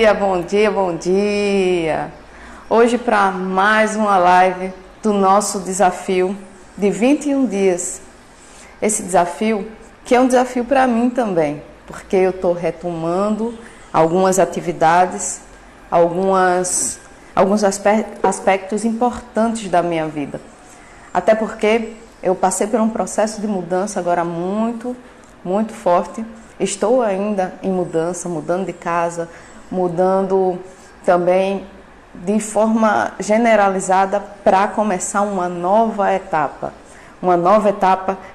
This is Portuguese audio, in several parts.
dia, bom dia, bom dia! Hoje para mais uma live do nosso desafio de 21 dias. Esse desafio que é um desafio para mim também, porque eu estou retomando algumas atividades, alguns aspectos importantes da minha vida. Até porque eu passei por um processo de mudança agora muito forte. Estou ainda em mudança, mudando de casa, mudando também de forma generalizada para começar uma nova etapa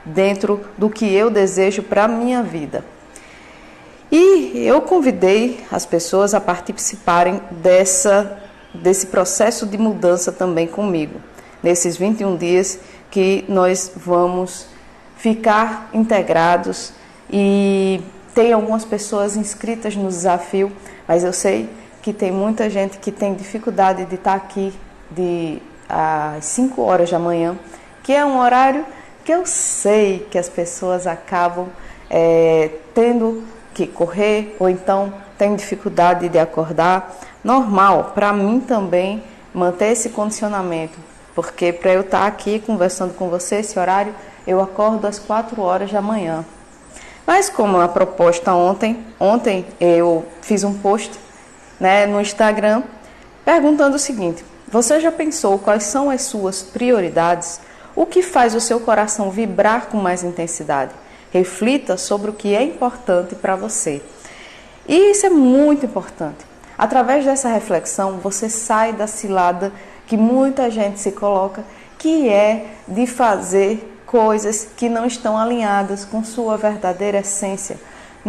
dentro do que eu desejo para a minha vida. E eu convidei as pessoas a participarem desse processo de mudança também comigo, nesses 21 dias que nós vamos ficar integrados. E tem algumas pessoas inscritas no desafio, mas eu sei que tem muita gente que tem dificuldade de estar aqui às 5 horas da manhã, que é um horário que eu sei que as pessoas acabam tendo que correr, ou então tem dificuldade de acordar. Normal, para mim também, manter esse condicionamento, porque para eu estar aqui conversando com você, esse horário, eu acordo às 4 horas da manhã. Mas como a proposta ontem eu fiz um post, no Instagram perguntando o seguinte: você já pensou quais são as suas prioridades? O que faz o seu coração vibrar com mais intensidade? Reflita sobre o que é importante para você. E isso é muito importante. Através dessa reflexão, você sai da cilada que muita gente se coloca, que é de fazer coisas que não estão alinhadas com sua verdadeira essência,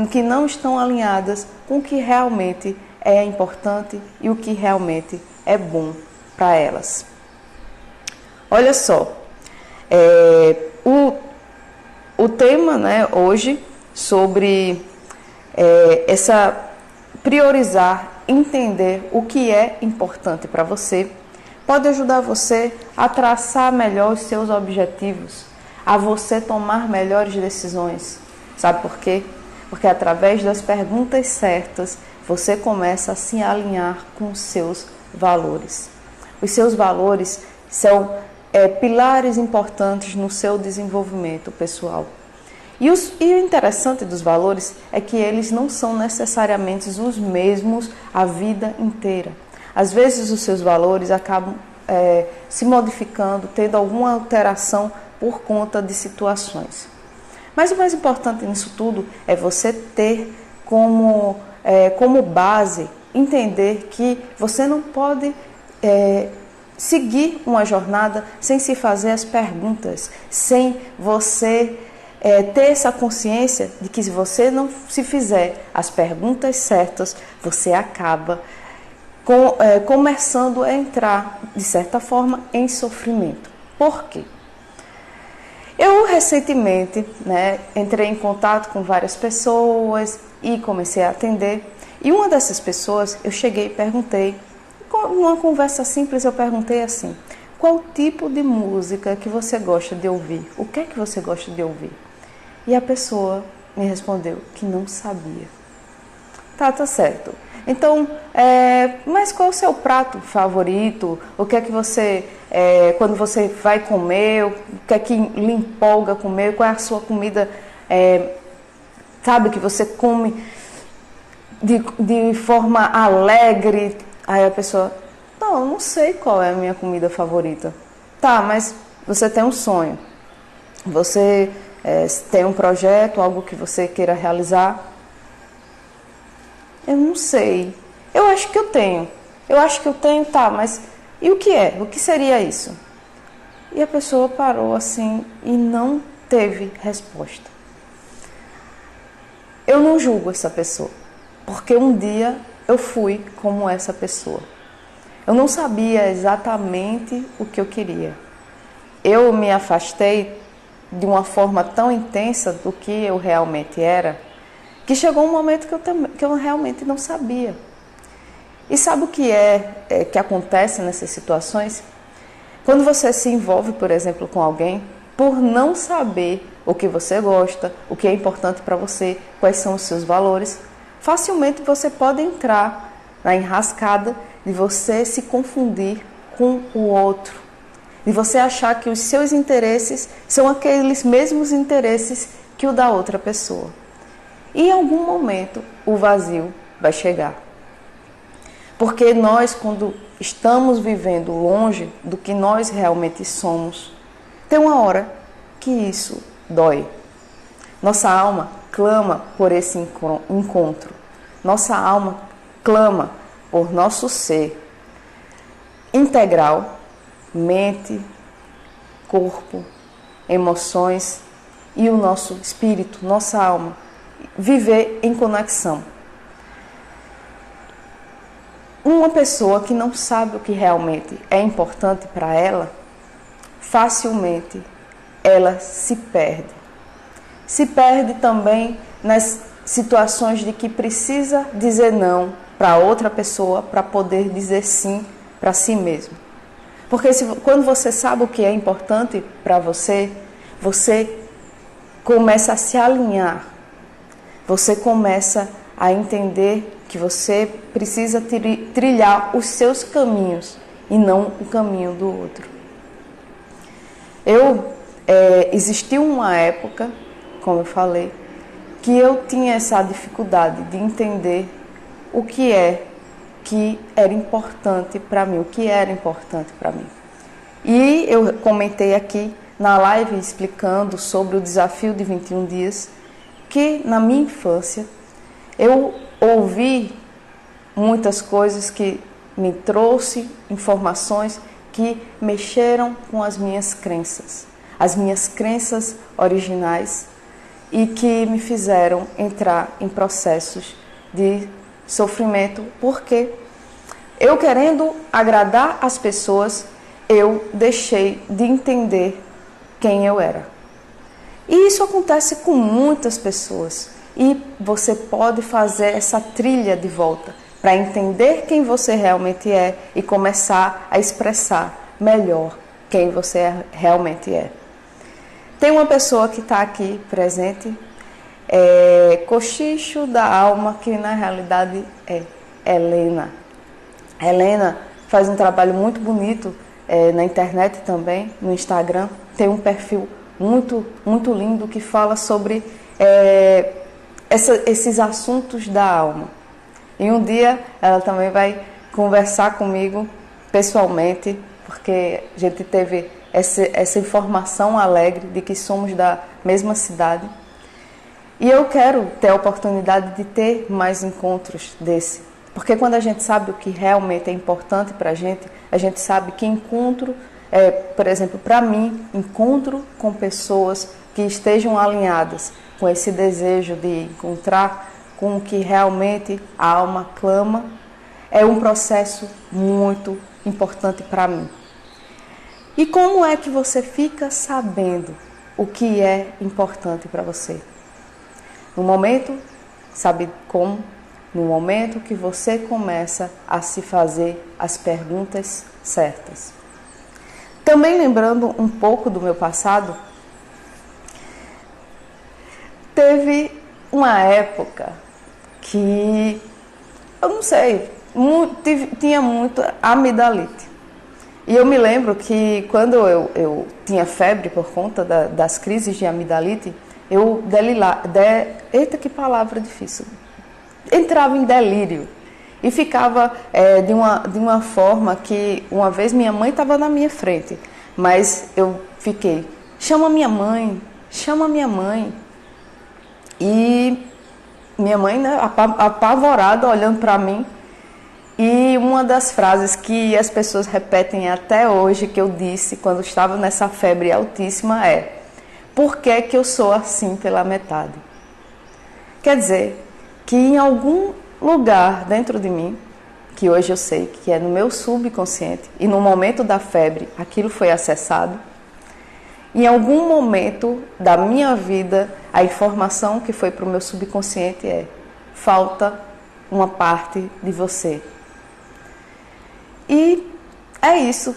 que não estão alinhadas com o que realmente é importante e o que realmente é bom para elas. Olha só, o tema hoje sobre essa priorizar, entender o que é importante para você, pode ajudar você a traçar melhor os seus objetivos, a você tomar melhores decisões. Sabe por quê? Porque através das perguntas certas, você começa a se alinhar com os seus valores. Os seus valores são pilares importantes no seu desenvolvimento pessoal. E o interessante dos valores é que eles não são necessariamente os mesmos a vida inteira. Às vezes os seus valores acabam se modificando, tendo alguma alteração por conta de situações. Mas o mais importante nisso tudo é você ter como base, entender que você não pode seguir uma jornada sem se fazer as perguntas, sem você ter essa consciência de que se você não se fizer as perguntas certas, você acaba começando a entrar, de certa forma, em sofrimento. Por quê? Eu recentemente entrei em contato com várias pessoas e comecei a atender. E uma dessas pessoas, eu cheguei e perguntei, numa conversa simples, eu perguntei assim: qual tipo de música que você gosta de ouvir? O que é que você gosta de ouvir? E a pessoa me respondeu que não sabia. Tá certo. Então, mas qual é o seu prato favorito? O que é que você, quando você vai comer, o que é que lhe empolga comer? Qual é a sua comida, que você come de forma alegre? Aí a pessoa, não sei qual é a minha comida favorita. Tá, mas você tem um sonho. Você tem um projeto, algo que você queira realizar? Eu não sei. Eu acho que eu tenho. Tá, mas e o que é? O que seria isso? E a pessoa parou assim e não teve resposta. Eu não julgo essa pessoa, porque um dia eu fui como essa pessoa. Eu não sabia exatamente o que eu queria. Eu me afastei de uma forma tão intensa do que eu realmente era, que chegou um momento que eu realmente não sabia. E sabe o que que acontece nessas situações? Quando você se envolve, por exemplo, com alguém, por não saber o que você gosta, o que é importante para você, quais são os seus valores, facilmente você pode entrar na enrascada de você se confundir com o outro, de você achar que os seus interesses são aqueles mesmos interesses que o da outra pessoa. E em algum momento o vazio vai chegar. Porque nós, quando estamos vivendo longe do que nós realmente somos, tem uma hora que isso dói. Nossa alma clama por esse encontro. Nossa alma clama por nosso ser integral, mente, corpo, emoções e o nosso espírito, nossa alma, viver em conexão. Uma pessoa que não sabe o que realmente é importante para ela, facilmente ela se perde. Se perde também nas situações de que precisa dizer não para outra pessoa para poder dizer sim para si mesmo. Porque quando você sabe o que é importante para você, você começa a se alinhar, você começa a entender que você precisa trilhar os seus caminhos e não o caminho do outro. Existiu uma época, como eu falei, que eu tinha essa dificuldade de entender o que era importante para mim, o que era importante para mim. E eu comentei aqui na live explicando sobre o desafio de 21 dias, que na minha infância eu ouvi muitas coisas que me trouxe informações que mexeram com as minhas crenças originais e que me fizeram entrar em processos de sofrimento, porque eu querendo agradar as pessoas, eu deixei de entender quem eu era. E isso acontece com muitas pessoas. E você pode fazer essa trilha de volta para entender quem você realmente é e começar a expressar melhor quem você realmente é. Tem uma pessoa que está aqui presente, cochicho da alma, que na realidade é Helena. Helena faz um trabalho muito bonito na internet também, no Instagram. Tem um perfil muito, muito lindo que fala sobre esses assuntos da alma. E um dia ela também vai conversar comigo pessoalmente, porque a gente teve essa informação alegre de que somos da mesma cidade. E eu quero ter a oportunidade de ter mais encontros desse. Porque quando a gente sabe o que realmente é importante para a gente sabe que encontro, por exemplo, para mim, encontro com pessoas que estejam alinhadas com esse desejo de encontrar com o que realmente a alma clama, é um processo muito importante para mim. E como é que você fica sabendo o que é importante para você? No momento, sabe como? No momento que você começa a se fazer as perguntas certas. Também lembrando um pouco do meu passado, teve uma época que, eu não sei, tinha muito amidalite. E eu me lembro que quando eu tinha febre por conta das crises de amidalite, eu eita, que palavra difícil! Entrava em delírio e ficava de uma forma que uma vez minha mãe estava na minha frente, mas eu fiquei, chama minha mãe. E minha mãe, né, apavorada, olhando para mim. E uma das frases que as pessoas repetem até hoje, que eu disse quando estava nessa febre altíssima, é: por que que eu sou assim pela metade? Quer dizer, que em algum lugar dentro de mim, que hoje eu sei que é no meu subconsciente, e no momento da febre aquilo foi acessado, em algum momento da minha vida, a informação que foi para o meu subconsciente é: falta uma parte de você. E é isso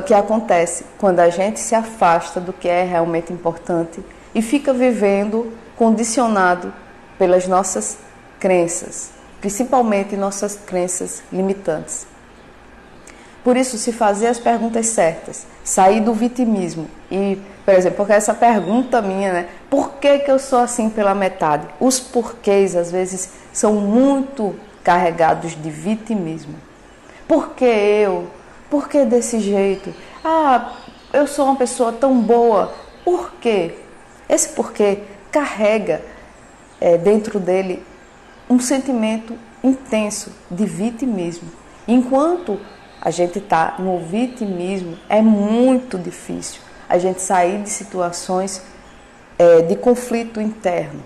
que acontece quando a gente se afasta do que é realmente importante e fica vivendo condicionado pelas nossas crenças, principalmente nossas crenças limitantes. Por isso, se fazer as perguntas certas, sair do vitimismo e, por exemplo, porque essa pergunta minha, né? Por que que eu sou assim pela metade? Os porquês, às vezes, são muito carregados de vitimismo. Por que eu? Por que desse jeito? Ah, eu sou uma pessoa tão boa. Por quê? Esse porquê carrega dentro dele um sentimento intenso de vitimismo. Enquanto a gente está no vitimismo, é muito difícil a gente sair de situações de conflito interno,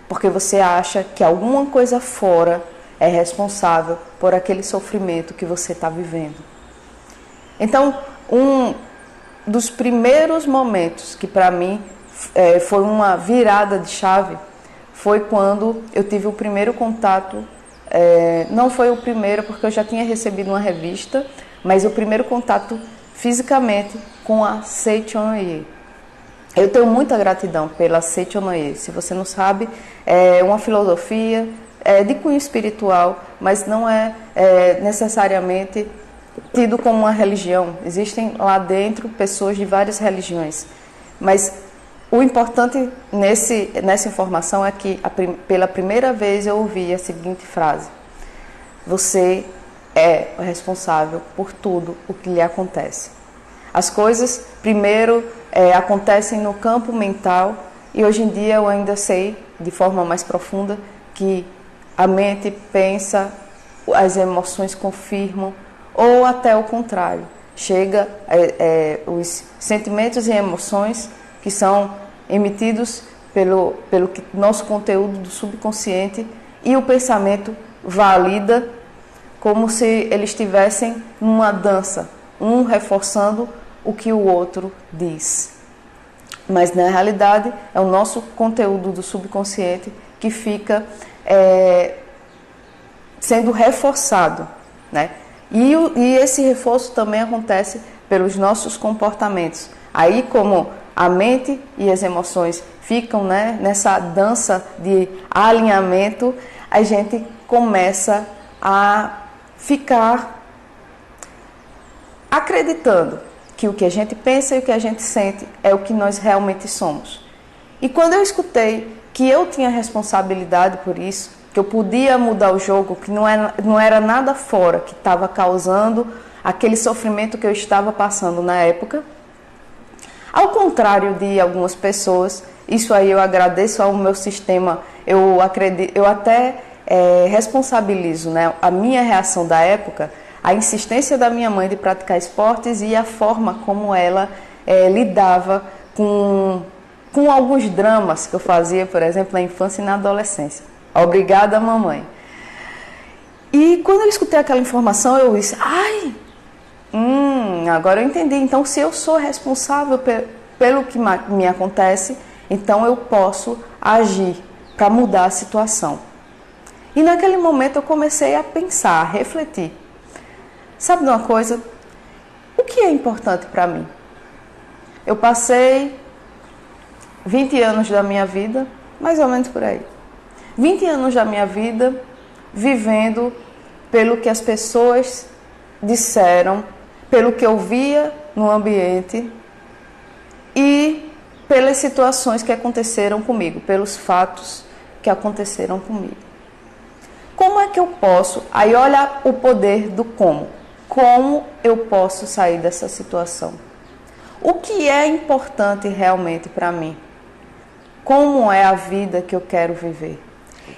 porque você acha que alguma coisa fora é responsável por aquele sofrimento que você está vivendo. Então, um dos primeiros momentos que para mim foi uma virada de chave foi quando eu tive o primeiro contato. Não foi o primeiro, porque eu já tinha recebido uma revista, mas o primeiro contato fisicamente com a Seichonoye. Eu tenho muita gratidão pela Seichonoye. Se você não sabe, é uma filosofia de cunho espiritual, mas não é necessariamente tido como uma religião. Existem lá dentro pessoas de várias religiões, mas o importante nessa informação é que pela primeira vez eu ouvi a seguinte frase: você é o responsável por tudo o que lhe acontece. As coisas primeiro acontecem no campo mental, e hoje em dia eu ainda sei de forma mais profunda que a mente pensa, as emoções confirmam, ou até o contrário. Chega os sentimentos e emoções que são emitidos pelo nosso conteúdo do subconsciente, e o pensamento valida como se eles estivessem numa dança, um reforçando o que o outro diz. Mas na realidade é o nosso conteúdo do subconsciente que fica sendo reforçado, né? E esse reforço também acontece pelos nossos comportamentos. Aí, como a mente e as emoções ficam, né, nessa dança de alinhamento, a gente começa a ficar acreditando que o que a gente pensa e o que a gente sente é o que nós realmente somos. E quando eu escutei que eu tinha responsabilidade por isso, que eu podia mudar o jogo, que não era nada fora que estava causando aquele sofrimento que eu estava passando na época, ao contrário de algumas pessoas, isso aí eu agradeço ao meu sistema, eu até responsabilizo, né, a minha reação da época, a insistência da minha mãe de praticar esportes e a forma como ela lidava com alguns dramas que eu fazia, por exemplo, na infância e na adolescência. Obrigada, mamãe. E quando eu escutei aquela informação, eu disse, agora eu entendi. Então, se eu sou responsável pelo que me acontece, então eu posso agir para mudar a situação. E naquele momento eu comecei a pensar, a refletir. Sabe de uma coisa? O que é importante para mim? Eu passei 20 anos da minha vida, mais ou menos por aí. 20 anos da minha vida vivendo pelo que as pessoas disseram, pelo que eu via no ambiente e pelas situações que aconteceram comigo, pelos fatos que aconteceram comigo. Como é que eu posso? Aí olha o poder do como. Como eu posso sair dessa situação? O que é importante realmente para mim? Como é a vida que eu quero viver?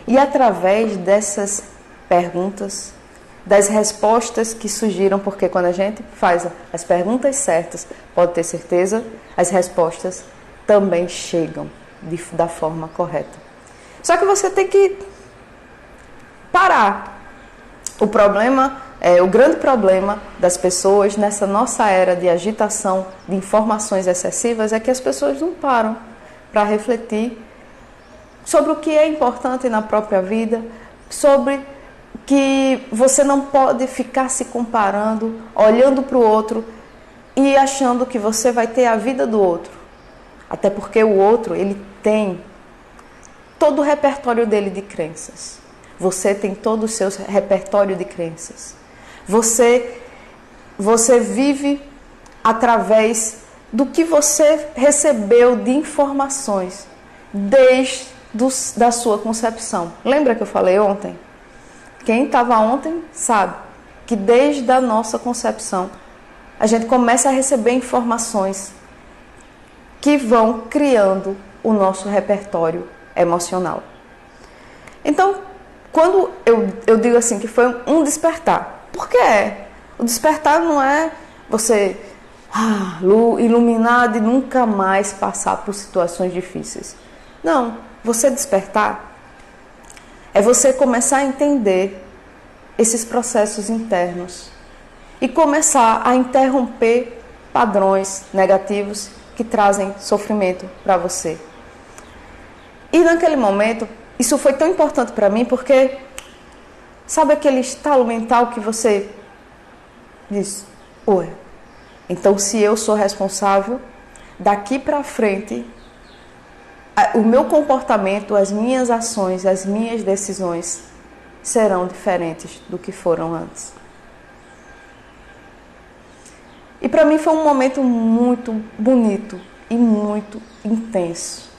E através dessas perguntas, das respostas que surgiram, porque quando a gente faz as perguntas certas, pode ter certeza, as respostas também chegam da forma correta. Só que você tem que parar. O grande problema das pessoas nessa nossa era de agitação, de informações excessivas, é que as pessoas não param para refletir sobre o que é importante na própria vida, sobre que você não pode ficar se comparando, olhando para o outro e achando que você vai ter a vida do outro. Até porque o outro, ele tem todo o repertório dele de crenças. Você tem todo o seu repertório de crenças. Você vive através do que você recebeu de informações desde da sua concepção. Lembra que eu falei ontem? Quem estava ontem sabe que desde a nossa concepção a gente começa a receber informações que vão criando o nosso repertório emocional. Então, quando eu digo assim que foi um despertar, por que é? O despertar não é você iluminado e nunca mais passar por situações difíceis. Não, você despertar é você começar a entender esses processos internos e começar a interromper padrões negativos que trazem sofrimento para você. E naquele momento, isso foi tão importante para mim porque, sabe aquele estalo mental que você diz, ué, então se eu sou responsável, daqui para frente, o meu comportamento, as minhas ações, as minhas decisões serão diferentes do que foram antes. E para mim foi um momento muito bonito e muito intenso.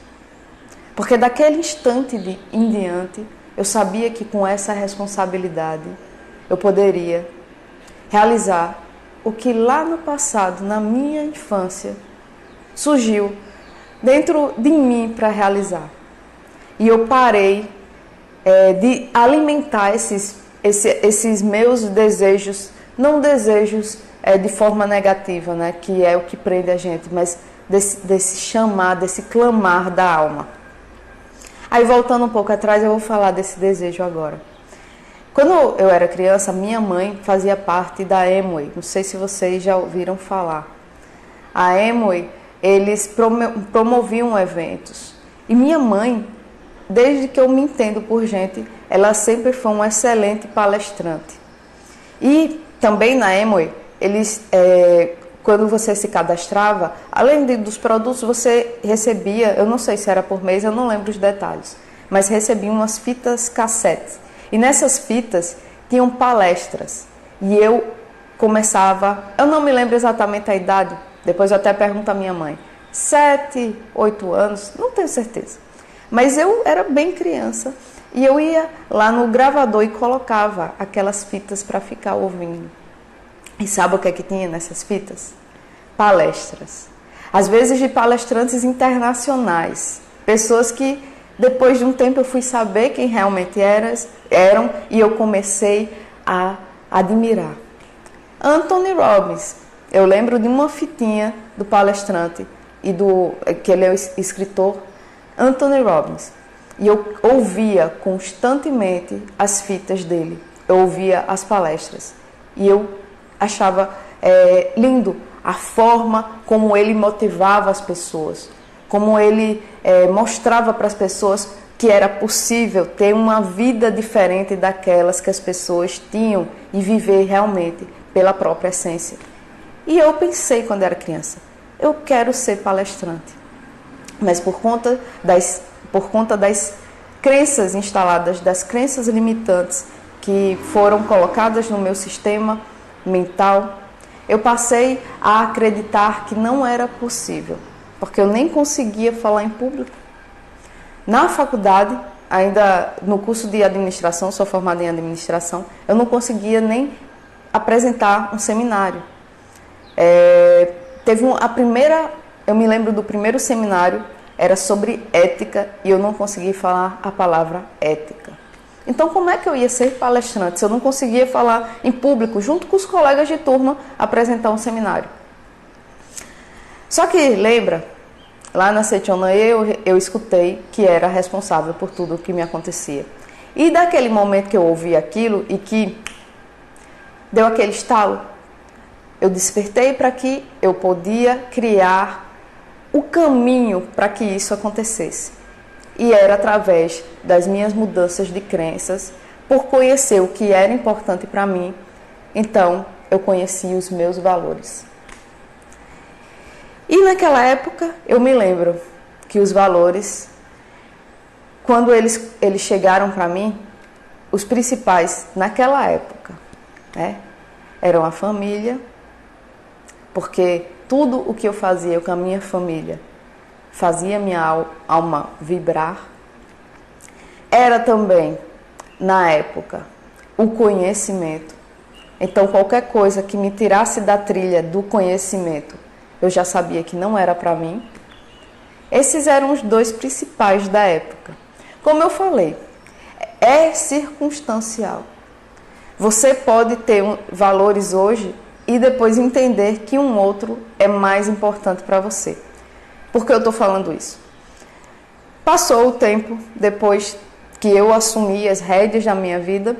Porque daquele instante em diante, eu sabia que com essa responsabilidade eu poderia realizar o que lá no passado, na minha infância, surgiu dentro de mim para realizar. E eu parei de alimentar esses meus desejos, não desejos de forma negativa, né, que é o que prende a gente, mas desse chamar, desse clamar da alma. Aí voltando um pouco atrás, eu vou falar desse desejo agora. Quando eu era criança, minha mãe fazia parte da Amway. Não sei se vocês já ouviram falar. A Amway, eles promoviam eventos. E minha mãe, desde que eu me entendo por gente, ela sempre foi uma excelente palestrante. E também na Amway, eles, quando você se cadastrava, além dos produtos, você recebia, eu não sei se era por mês, eu não lembro os detalhes, mas recebia umas fitas cassete. E nessas fitas tinham palestras. E eu começava, eu não me lembro exatamente a idade, depois eu até pergunto à minha mãe, 7, 8 anos, não tenho certeza. Mas eu era bem criança e eu ia lá no gravador e colocava aquelas fitas para ficar ouvindo. E sabe o que é que tinha nessas fitas? Palestras. Às vezes de palestrantes internacionais. Pessoas que depois de um tempo eu fui saber quem realmente eram e eu comecei a admirar. Anthony Robbins. Eu lembro de uma fitinha do palestrante e que ele é o escritor Anthony Robbins. E eu ouvia constantemente as fitas dele. Eu ouvia as palestras. E eu achava lindo a forma como ele motivava as pessoas. Como ele mostrava para as pessoas que era possível ter uma vida diferente daquelas que as pessoas tinham e viver realmente pela própria essência. E eu pensei quando era criança, eu quero ser palestrante. Mas por conta das crenças instaladas, das crenças limitantes que foram colocadas no meu sistema mental, eu passei a acreditar que não era possível, porque eu nem conseguia falar em público. Na faculdade, ainda no curso de administração, sou formada em administração, eu não conseguia nem apresentar um seminário. Eu me lembro do primeiro seminário, era sobre ética e eu não conseguia falar a palavra ética. Então como é que eu ia ser palestrante se eu não conseguia falar em público, junto com os colegas de turma, apresentar um seminário? Só que lembra, lá na Setionan eu escutei que era responsável por tudo o que me acontecia. E daquele momento que eu ouvi aquilo e que deu aquele estalo, eu despertei para que eu podia criar o caminho para que isso acontecesse. E era através das minhas mudanças de crenças, por conhecer o que era importante para mim, então eu conheci os meus valores. E naquela época eu me lembro que os valores, quando eles chegaram para mim, os principais naquela época, né, eram a família, porque tudo o que eu fazia com a minha família fazia minha alma vibrar. Era também, na época, o conhecimento. Então, qualquer coisa que me tirasse da trilha do conhecimento, eu já sabia que não era para mim. Esses eram os dois principais da época. Como eu falei, é circunstancial. Você pode ter valores hoje e depois entender que um outro é mais importante para você. Por que eu estou falando isso? Passou o tempo depois que eu assumi as rédeas da minha vida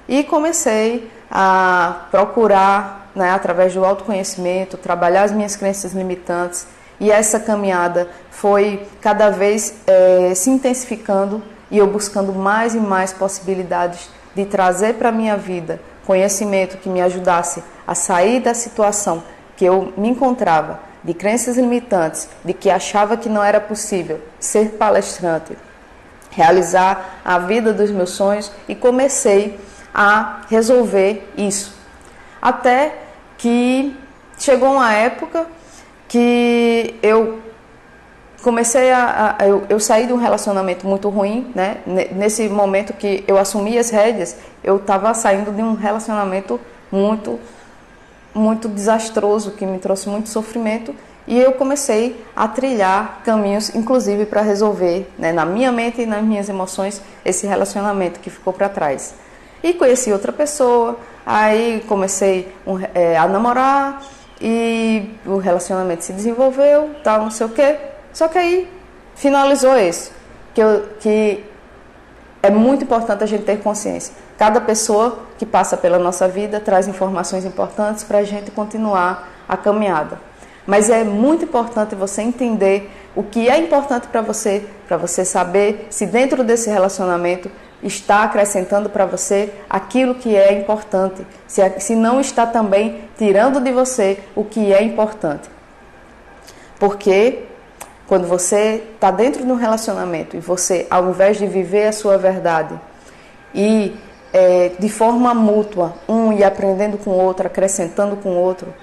e comecei a procurar, né, através do autoconhecimento, trabalhar as minhas crenças limitantes, e essa caminhada foi cada vez se intensificando e eu buscando mais e mais possibilidades de trazer para a minha vida conhecimento que me ajudasse a sair da situação que eu me encontrava, de crenças limitantes, de que achava que não era possível ser palestrante, realizar a vida dos meus sonhos, e comecei a resolver isso. Até que chegou uma época que eu comecei eu saí de um relacionamento muito ruim, né? Nesse momento que eu assumi as rédeas, eu estava saindo de um relacionamento muito desastroso, que me trouxe muito sofrimento, e eu comecei a trilhar caminhos, inclusive para resolver, né, na minha mente e nas minhas emoções, esse relacionamento que ficou para trás. E conheci outra pessoa, aí comecei a namorar, e o relacionamento se desenvolveu, tal, não sei o quê. Só que aí finalizou esse, que é muito importante a gente ter consciência. Cada pessoa que passa pela nossa vida traz informações importantes para a gente continuar a caminhada. Mas é muito importante você entender o que é importante para você saber se dentro desse relacionamento está acrescentando para você aquilo que é importante, se não está também tirando de você o que é importante. Porque quando você está dentro de um relacionamento e você, ao invés de viver a sua verdade e de forma mútua, um ir aprendendo com o outro, acrescentando com o outro,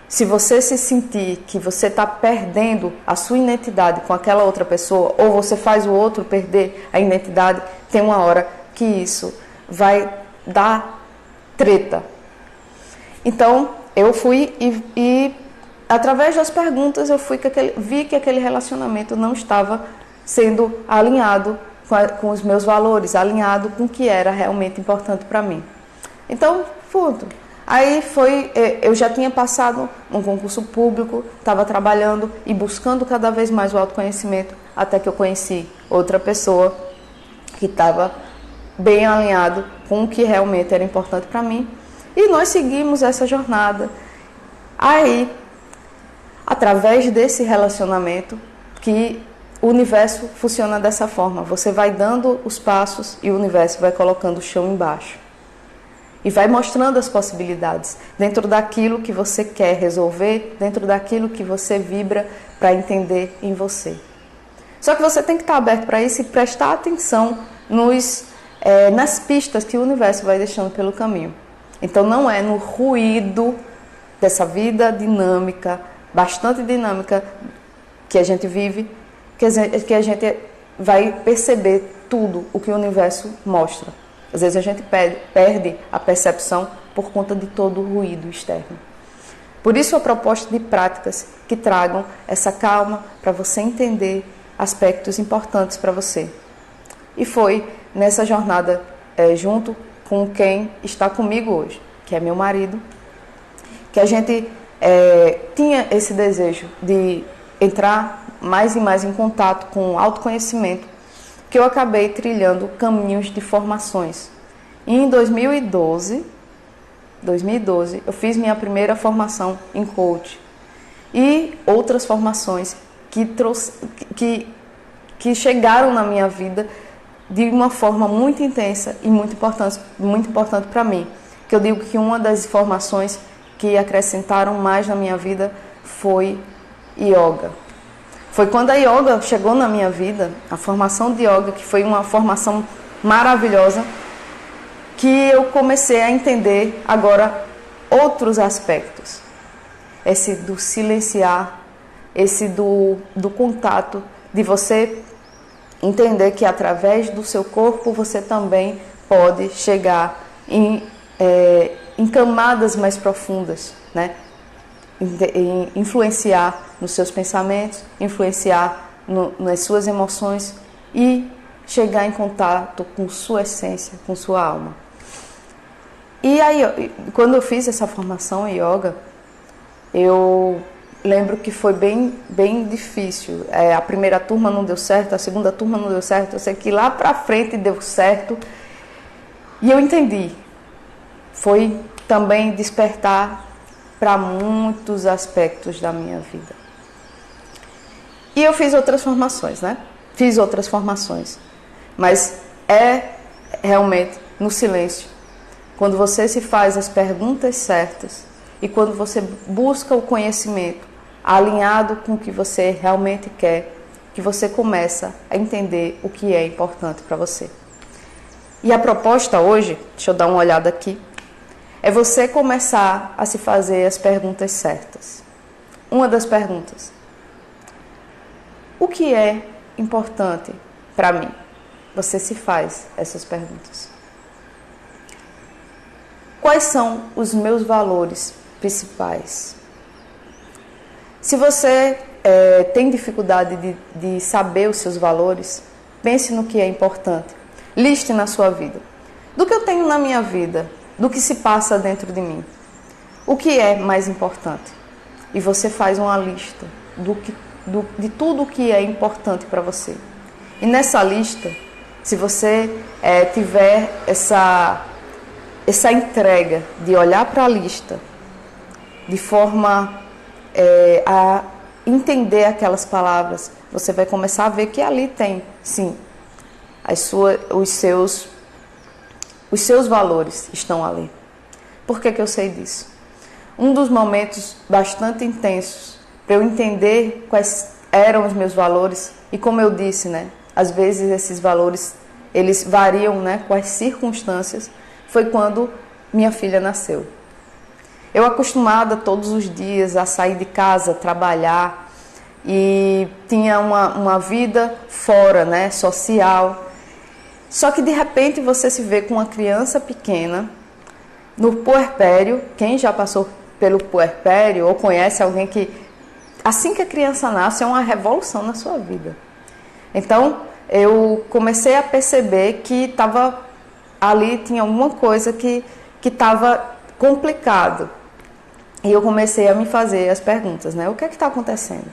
se você se sentir que você está perdendo a sua identidade com aquela outra pessoa, ou você faz o outro perder a identidade, tem uma hora que isso vai dar treta. Então, eu fui e através das perguntas, eu vi que aquele relacionamento não estava sendo alinhado com os meus valores, alinhado com o que era realmente importante para mim. Então, ponto. Aí eu já tinha passado um concurso público, estava trabalhando e buscando cada vez mais o autoconhecimento, até que eu conheci outra pessoa que estava bem alinhado com o que realmente era importante para mim. E nós seguimos essa jornada. Aí, através desse relacionamento, que o universo funciona dessa forma. Você vai dando os passos e o universo vai colocando o chão embaixo. E vai mostrando as possibilidades dentro daquilo que você quer resolver, dentro daquilo que você vibra para entender em você. Só que você tem que estar aberto para isso e prestar atenção nas pistas que o universo vai deixando pelo caminho. Então não é no ruído dessa vida dinâmica, bastante dinâmica, que a gente vive, que a gente vai perceber tudo o que o universo mostra. Às vezes a gente perde a percepção por conta de todo o ruído externo. Por isso a proposta de práticas que tragam essa calma para você entender aspectos importantes para você. E foi nessa jornada, junto com quem está comigo hoje, que é meu marido, que a gente tinha esse desejo de entrar mais e mais em contato com o autoconhecimento, que eu acabei trilhando caminhos de formações. E em 2012, eu fiz minha primeira formação em coach e outras formações que chegaram na minha vida de uma forma muito intensa e muito importante para mim. Que eu digo que uma das formações que acrescentaram mais na minha vida foi yoga. Foi quando a yoga chegou na minha vida, a formação de yoga, que foi uma formação maravilhosa, que eu comecei a entender agora outros aspectos. Esse do silenciar, esse do contato, de você entender que através do seu corpo você também pode chegar em camadas mais profundas, né? Influenciar nos seus pensamentos, influenciar nas suas emoções e chegar em contato com sua essência, com sua alma. E aí, quando eu fiz essa formação em yoga, eu lembro que foi bem difícil. A primeira turma não deu certo, a segunda turma não deu certo. Eu sei que lá pra frente deu certo. E eu entendi. Foi também despertar para muitos aspectos da minha vida. E eu fiz outras formações, né? Fiz outras formações. Mas é realmente no silêncio, quando você se faz as perguntas certas e quando você busca o conhecimento alinhado com o que você realmente quer, que você começa a entender o que é importante para você. E a proposta hoje, deixa eu dar uma olhada aqui, é você começar a se fazer as perguntas certas. Uma das perguntas: o que é importante para mim? Você se faz essas perguntas. Quais são os meus valores principais? Se você tem dificuldade de saber os seus valores, pense no que é importante. Liste na sua vida. Do que eu tenho na minha vida, do que se passa dentro de mim, o que é mais importante? E você faz uma lista de tudo o que é importante para você. E nessa lista, se você tiver essa entrega de olhar para a lista de forma a entender aquelas palavras, você vai começar a ver que ali tem, sim, os seus valores estão ali. Por que eu sei disso? Um dos momentos bastante intensos para eu entender quais eram os meus valores, e como eu disse, né, às vezes esses valores eles variam, né, com as circunstâncias, foi quando minha filha nasceu. Eu acostumada todos os dias a sair de casa, trabalhar, e tinha uma vida fora, né, social. Só que de repente você se vê com uma criança pequena, no puerpério. Quem já passou pelo puerpério ou conhece alguém que, assim que a criança nasce, é uma revolução na sua vida. Então, eu comecei a perceber que tinha alguma coisa que estava complicado. E eu comecei a me fazer as perguntas, né? O que é que está acontecendo?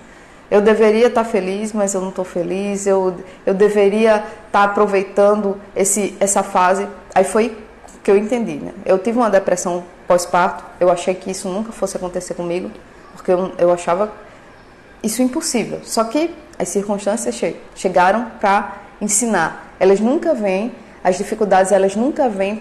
Eu deveria estar feliz, mas eu não estou feliz. Eu deveria estar aproveitando essa fase. Aí foi que eu entendi, né? Eu tive uma depressão pós-parto. Eu achei que isso nunca fosse acontecer comigo, porque eu achava isso impossível. Só que as circunstâncias chegaram para ensinar. Elas nunca vêm, as dificuldades elas nunca vêm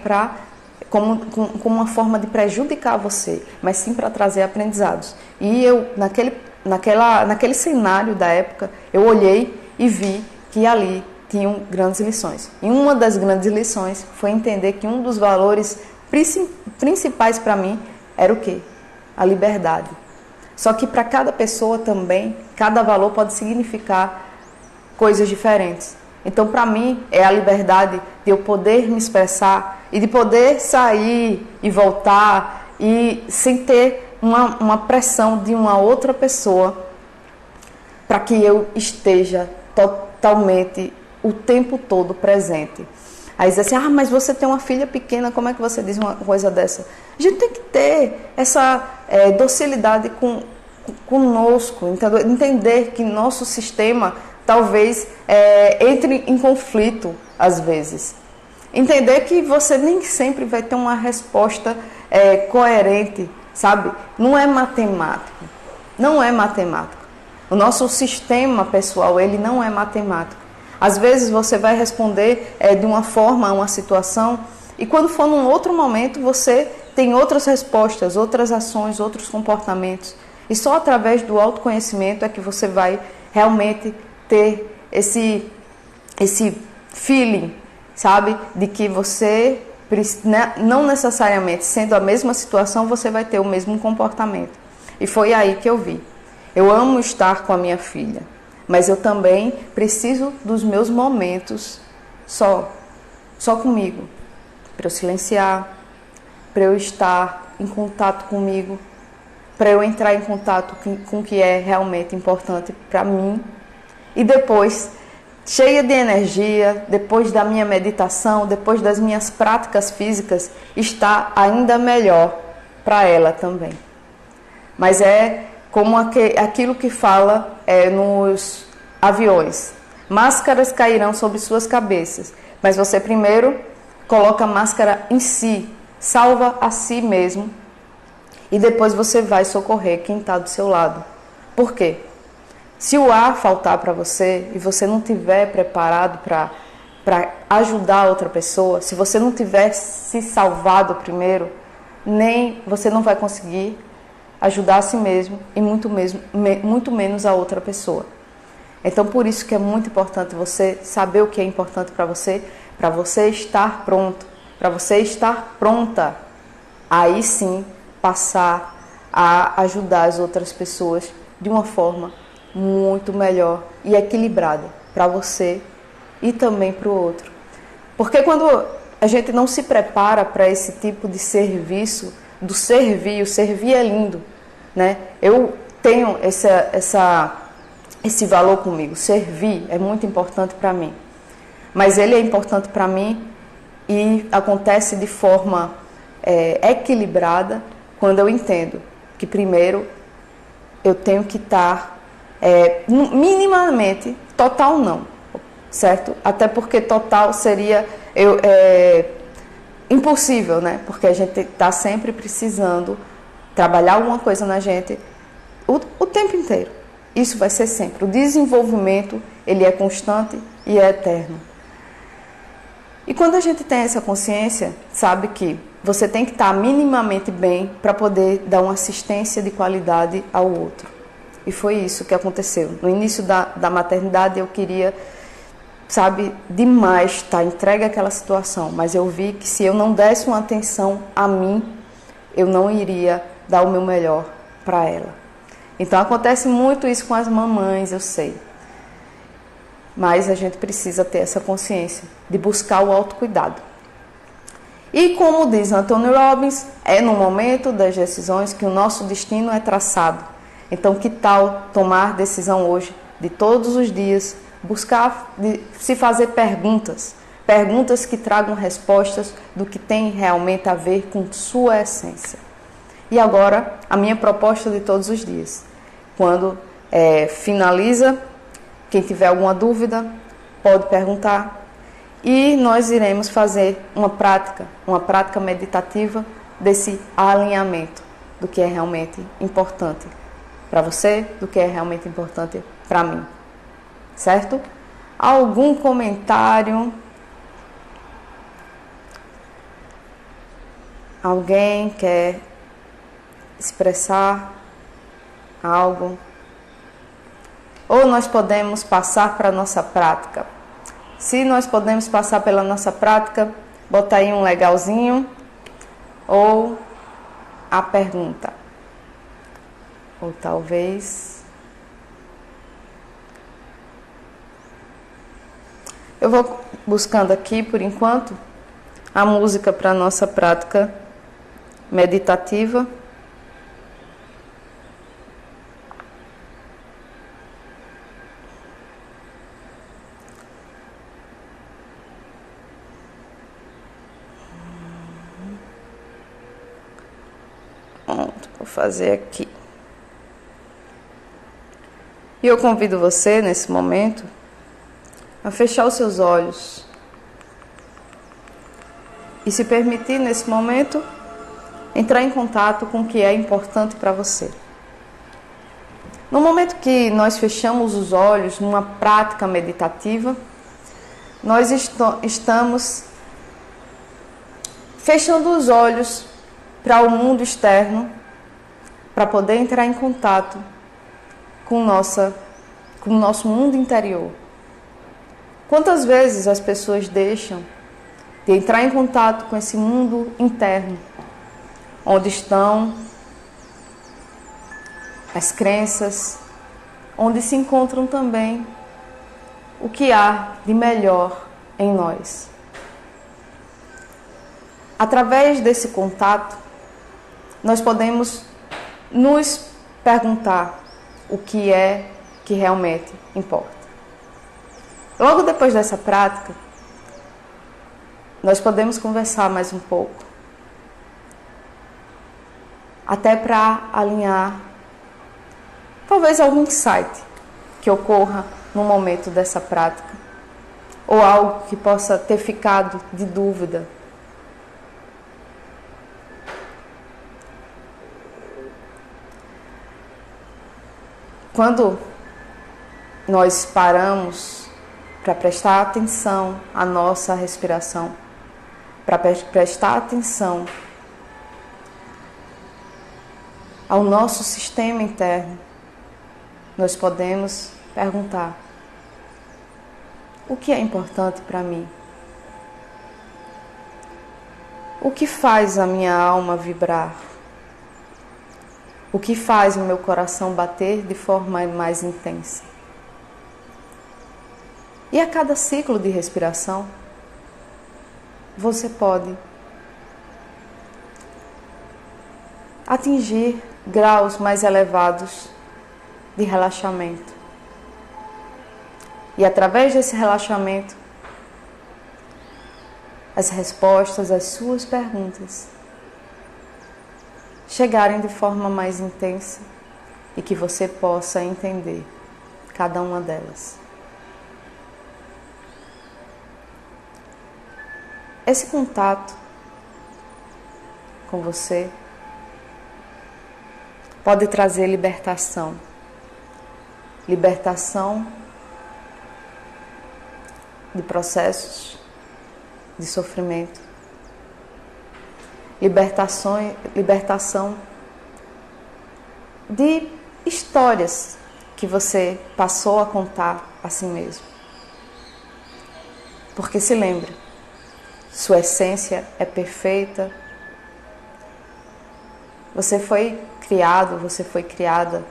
como uma forma de prejudicar você, mas sim para trazer aprendizados. E eu, naquele cenário da época, eu olhei e vi que ali tinham grandes lições. E uma das grandes lições foi entender que um dos valores principais para mim era o quê? A liberdade. Só que para cada pessoa também, cada valor pode significar coisas diferentes. Então, para mim, é a liberdade de eu poder me expressar e de poder sair e voltar e sem ter uma pressão de uma outra pessoa para que eu esteja totalmente, o tempo todo presente. Aí diz assim, mas você tem uma filha pequena, como é que você diz uma coisa dessa? A gente tem que ter essa docilidade conosco, entender que nosso sistema talvez entre em conflito às vezes. Entender que você nem sempre vai ter uma resposta coerente, sabe? Não é matemático. Não é matemático. O nosso sistema pessoal, ele não é matemático. Às vezes você vai responder de uma forma a uma situação e quando for num outro momento você tem outras respostas, outras ações, outros comportamentos. E só através do autoconhecimento é que você vai realmente ter esse feeling, sabe? De que você não necessariamente sendo a mesma situação, você vai ter o mesmo comportamento. E foi aí que eu vi. Eu amo estar com a minha filha, mas eu também preciso dos meus momentos só comigo, para eu silenciar, para eu estar em contato comigo, para eu entrar em contato com o que é realmente importante para mim. E depois, cheia de energia, depois da minha meditação, depois das minhas práticas físicas, está ainda melhor para ela também. Mas é como aquilo que fala nos aviões. Máscaras cairão sobre suas cabeças, mas você primeiro coloca a máscara em si, salva a si mesmo, e depois você vai socorrer quem está do seu lado. Por quê? Se o ar faltar para você e você não estiver preparado para ajudar outra pessoa, se você não tiver se salvado primeiro, nem você não vai conseguir ajudar a si mesmo e muito menos a outra pessoa. Então, por isso que é muito importante você saber o que é importante para você estar pronto, para você estar pronta, aí sim passar a ajudar as outras pessoas de uma forma muito melhor e equilibrada para você e também para o outro. Porque quando a gente não se prepara para esse tipo de serviço, do servir, o servir é lindo, né? Eu tenho esse valor comigo, servir é muito importante para mim, mas ele é importante para mim e acontece de forma equilibrada quando eu entendo que primeiro eu tenho que estar minimamente, total não, certo? Até porque total seria impossível, né? Porque a gente está sempre precisando trabalhar alguma coisa na gente o tempo inteiro. Isso vai ser sempre. O desenvolvimento, ele é constante e é eterno. E quando a gente tem essa consciência, sabe que você tem que estar minimamente bem para poder dar uma assistência de qualidade ao outro. E foi isso que aconteceu. No início da maternidade eu queria, demais estar entregue àquela situação, mas eu vi que se eu não desse uma atenção a mim, eu não iria dar o meu melhor para ela. Então acontece muito isso com as mamães, eu sei. Mas a gente precisa ter essa consciência de buscar o autocuidado. E como diz Anthony Robbins, é no momento das decisões que o nosso destino é traçado. Então que tal tomar decisão hoje, de todos os dias, buscar se fazer perguntas que tragam respostas do que tem realmente a ver com sua essência. E agora, a minha proposta de todos os dias. Quando finaliza, quem tiver alguma dúvida, pode perguntar. E nós iremos fazer uma prática meditativa desse alinhamento do que é realmente importante para você, do que é realmente importante para mim. Certo? Algum comentário? Alguém quer expressar algo? Ou nós podemos passar para a nossa prática? Se nós podemos passar pela nossa prática, bota aí um legalzinho ou a pergunta. Ou talvez... Eu vou buscando aqui, por enquanto, a música para a nossa prática meditativa. Vou fazer aqui. E eu convido você, nesse momento, a fechar os seus olhos e se permitir, nesse momento, entrar em contato com o que é importante para você. No momento que nós fechamos os olhos numa prática meditativa, nós estamos fechando os olhos para o mundo externo, para poder entrar em contato com o nosso mundo interior. Quantas vezes as pessoas deixam de entrar em contato com esse mundo interno, onde estão as crenças, onde se encontram também o que há de melhor em nós. Através desse contato, nós podemos nos perguntar o que é que realmente importa. Logo depois dessa prática, nós podemos conversar mais um pouco, até para alinhar talvez algum insight que ocorra no momento dessa prática, ou algo que possa ter ficado de dúvida. Quando nós paramos para prestar atenção à nossa respiração, para prestar atenção ao nosso sistema interno, nós podemos perguntar: o que é importante para mim? O que faz a minha alma vibrar? O que faz o meu coração bater de forma mais intensa? E a cada ciclo de respiração, você pode atingir graus mais elevados de relaxamento. E através desse relaxamento, as respostas às suas perguntas chegarem de forma mais intensa e que você possa entender cada uma delas. Esse contato com você pode trazer libertação. Libertação de processos de sofrimento. Libertação de histórias que você passou a contar a si mesmo. Porque se lembre, sua essência é perfeita. Você foi criado, você foi criada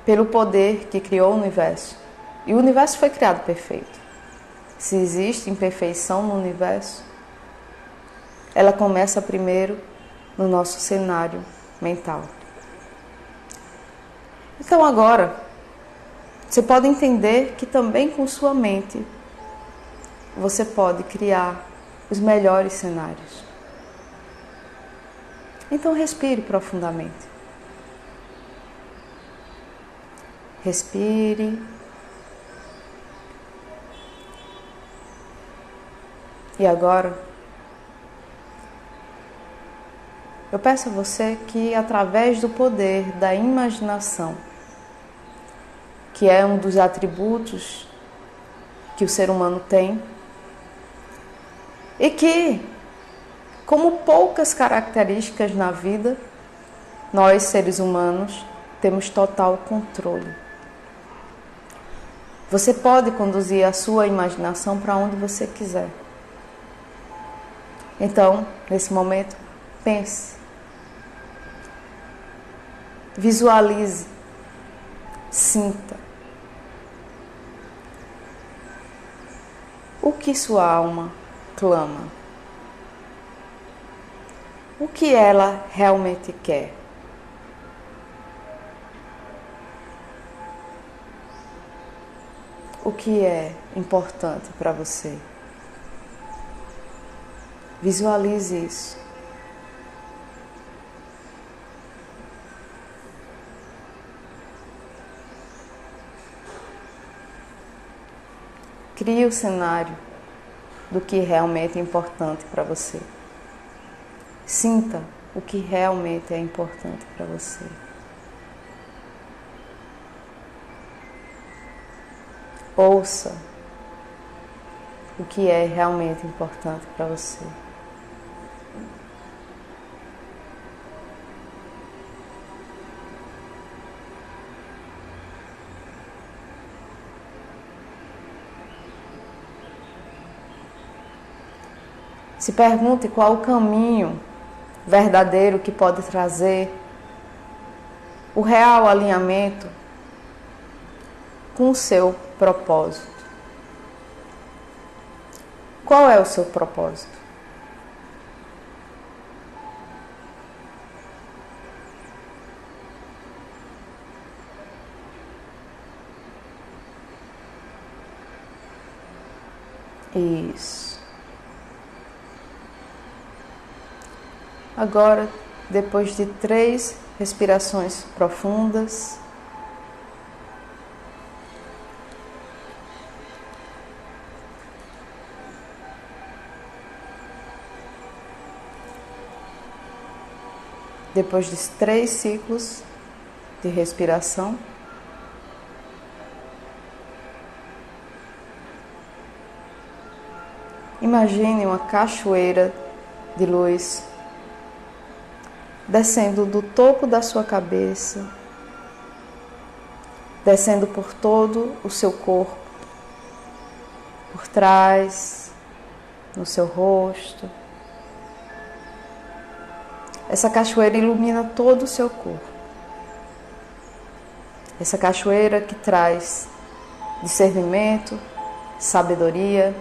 pelo poder que criou o universo. E o universo foi criado perfeito. Se existe imperfeição no universo, ela começa primeiro no nosso cenário mental. Então agora, você pode entender que também com sua mente, você pode criar os melhores cenários. Então respire profundamente. Respire. E agora, eu peço a você que, através do poder da imaginação, que é um dos atributos que o ser humano tem, e que, como poucas características na vida, nós, seres humanos, temos total controle. Você pode conduzir a sua imaginação para onde você quiser. Então, nesse momento, pense. Visualize. Sinta. O que sua alma clama? O que ela realmente quer? O que é importante para você? Visualize isso. Crie o cenário do que realmente é importante para você. Sinta o que realmente é importante para você. Ouça o que é realmente importante para você. Se pergunte qual o caminho verdadeiro que pode trazer o real alinhamento com o seu propósito. Qual é o seu propósito? Isso. Agora, depois de 3 respirações profundas, depois de 3 ciclos de respiração, imagine uma cachoeira de luz descendo do topo da sua cabeça, descendo por todo o seu corpo, por trás, no seu rosto. Essa cachoeira ilumina todo o seu corpo. Essa cachoeira que traz discernimento, sabedoria.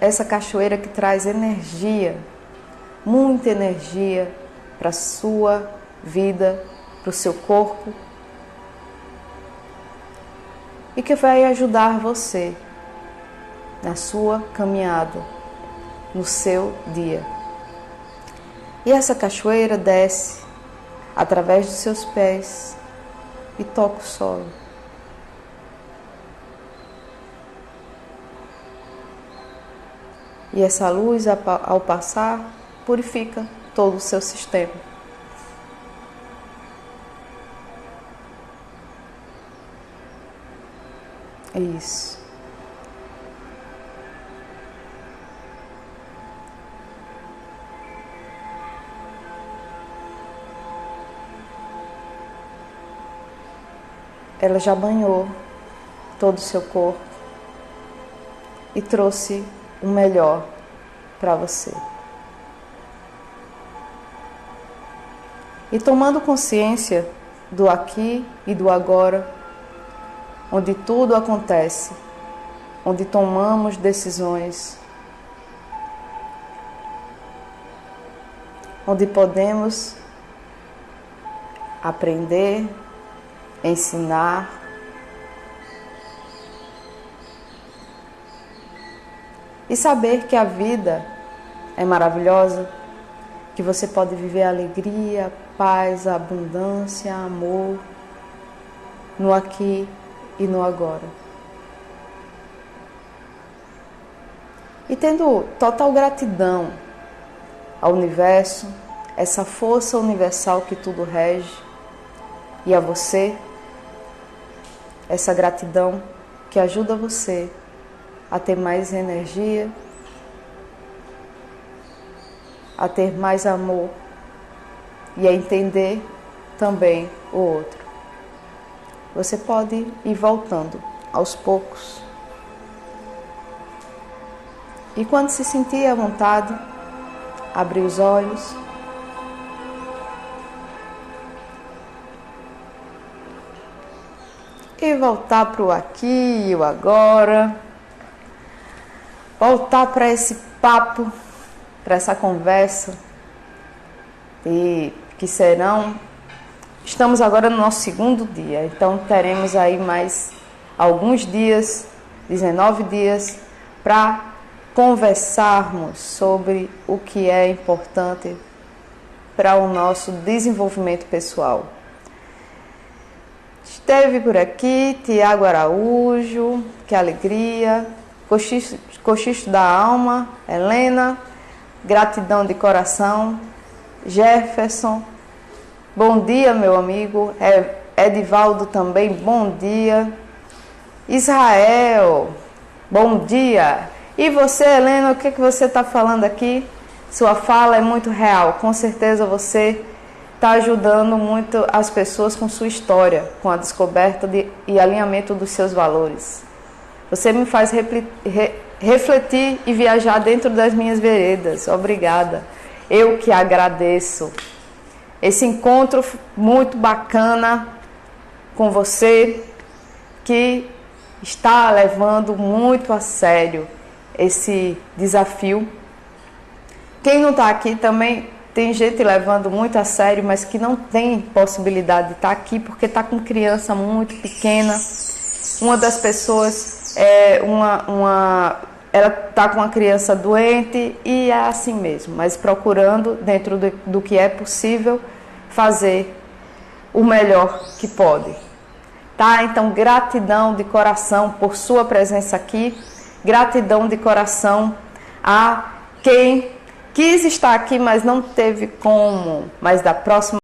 Essa cachoeira que traz energia, muita energia para a sua vida, para o seu corpo. E que vai ajudar você na sua caminhada, no seu dia. E essa cachoeira desce através dos seus pés e toca o solo. E essa luz, ao passar, purifica todo o seu sistema. Isso. Ela já banhou todo o seu corpo e trouxe o melhor para você. E tomando consciência do aqui e do agora, onde tudo acontece, onde tomamos decisões, onde podemos aprender, ensinar, e saber que a vida é maravilhosa, que você pode viver a alegria, a paz, a abundância, amor, no aqui e no agora. E tendo total gratidão ao universo, essa força universal que tudo rege, e a você, essa gratidão que ajuda você a ter mais energia, a ter mais amor e a entender também o outro. Você pode ir voltando aos poucos. E quando se sentir à vontade, abrir os olhos. E voltar para o aqui e o agora. Voltar para esse papo, para essa conversa. E que serão... Estamos agora no nosso 2º dia. Então teremos aí mais alguns dias, 19 dias, para conversarmos sobre o que é importante para o nosso desenvolvimento pessoal. Esteve por aqui Tiago Araújo, que alegria, Cochicho da Alma, Helena, gratidão de coração, Jefferson, bom dia meu amigo, Edivaldo também, bom dia, Israel, bom dia. E você, Helena, o que você está falando aqui? Sua fala é muito real, com certeza você está ajudando muito as pessoas com sua história, com a descoberta e alinhamento dos seus valores. Você me faz refletir e viajar dentro das minhas veredas. Obrigada. Eu que agradeço. Esse encontro muito bacana com você, que está levando muito a sério esse desafio. Quem não está aqui também, tem gente levando muito a sério, mas que não tem possibilidade de estar aqui porque está com criança muito pequena. Uma das pessoas ela está com uma criança doente e é assim mesmo, mas procurando, dentro do que é possível, fazer o melhor que pode. Tá? Então, gratidão de coração por sua presença aqui, gratidão de coração a quem quis estar aqui, mas não teve como, mas da próxima